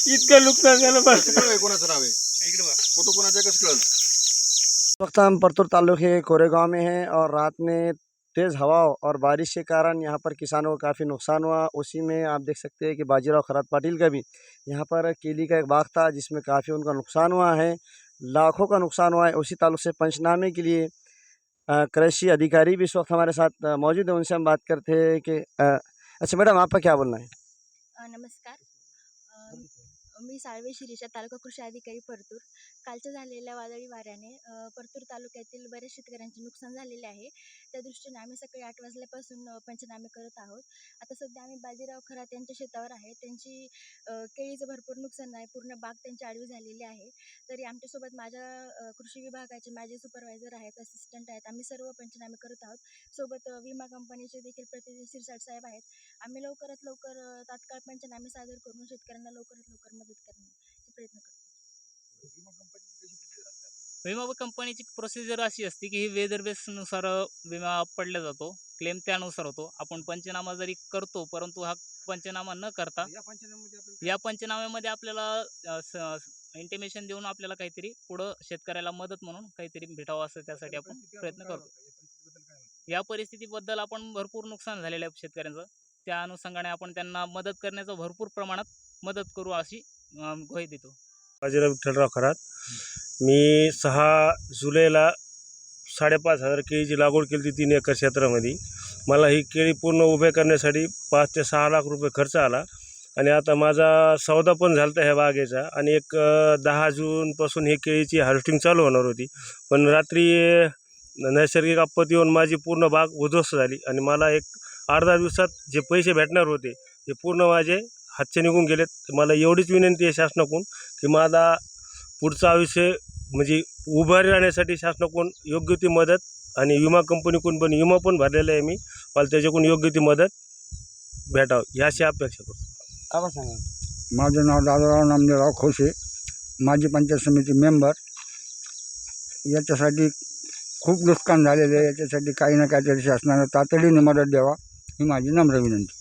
इतकं नुकसान झालं बस। कोणाचं नाव आहे फोटो कोणाच्या कसं कळलं? इस वक्त हम परतूर तालुके कोरेगांव में हैं और रात में तेज़ हवा और बारिश के कारण यहाँ पर किसानों को काफ़ी नुकसान हुआ। उसी में आप देख सकते हैं कि बाजीराव खरात पाटिल का भी यहाँ पर केली का एक बाग था जिसमें काफ़ी उनका नुकसान हुआ है, लाखों का नुकसान हुआ है। उसी ताल्लुक से पंचनामे के लिए कृषि अधिकारी भी इस वक्त हमारे साथ मौजूद है। उनसे हम बात करते हैं कि अच्छा मैडम, आपका क्या बोलना है? नमस्कार. मी साळवे शिरीषा, तालुका कृषी अधिकारी परतूर. कालच्या झालेल्या वादळी वाऱ्याने परतूर तालुक्यातील बऱ्याच शेतकऱ्यांचे नुकसान झालेले आहे. त्या दृष्टीने आम्ही सकाळी 8 वाजल्यापासून पंचनामे करत आहोत. आता सध्या आम्ही बाजीराव खरात यांच्या शेतावर आहे. त्यांची केळीचं भरपूर नुकसान आहे. पूर्ण बाग त्यांची आडवी झालेली आहे. तरी आमच्यासोबत माझ्या कृषी विभागाचे माझे सुपरवायझर आहेत, असिस्टंट आहेत. आम्ही सर्व पंचनामे करत आहोत. सोबत विमा कंपनीचे देखील प्रतिनिधी शिरसाट साहेब आहेत. आम्ही लवकरात लवकर तात्काळ पंचनामे सादर करून शेतकऱ्यांना लवकरात लवकर मदत करण्याचे प्रयत्न करतो. विमा कंपनीची प्रोसिजर अशी असते की ही वेदर बेसनुसार विमा पडला जातो, क्लेम त्यानुसार होतो. आपण पंचनामा जरी करतो, परंतु हा पंचनामा न करता या पंचनाम्यामध्ये आपल्याला इंटिमेशन देऊन आपल्याला काहीतरी पुढं शेतकऱ्याला मदत म्हणून काहीतरी भेटावं असं त्यासाठी आपण प्रयत्न करतो. या परिस्थितीबद्दल आपण भरपूर नुकसान झालेलं आहे शेतकऱ्यांचं. त्या अनुषंगाने आपण त्यांना मदत करण्याचं भरपूर प्रमाणात मदत करू अशी ग्वाही देतो. बाजीराव विठ्ठलराव खरात. मी 6 जुलैला 5,500 केळीची लागवड केली होती 3 एकर क्षेत्रामध्ये. मला ही केळी पूर्ण उभे करण्यासाठी 5 ते 6 लाख रुपये खर्च आला आणि आता माझा सौदा पण झाला ह्या बागेचा आणि 10 जूनपासून ही केळीची हार्वेस्टिंग चालू होणार होती. पण रात्री नैसर्गिक आपत्ती येऊन माझी पूर्ण बाग उद्ध्वस्त झाली आणि मला एक 8-10 दिवसात जे पैसे भेटणार होते ते पूर्ण माझे हातचे निघून गेलेत. मला एवढीच विनंती आहे शासनाकडून की मला पुढचं आयुष्य म्हणजे उभं राहण्यासाठी शासनाकडून योग्य ती मदत आणि विमा कंपनीकडून पण विमा पण भरलेला आहे मी. मला त्याच्याकडून योग्य ती मदत भेटावं याची अपेक्षा करतो. आपण सांगा. माझं नाव दादाराव नामदेवराव खोसे, माजी पंचायत समिती मेंबर. याच्यासाठी खूप नुकसान झालेलं आहे. याच्यासाठी काही ना काहीतरी शासनानं तातडीने मदत द्यावा ही माझी नम्र विनंती.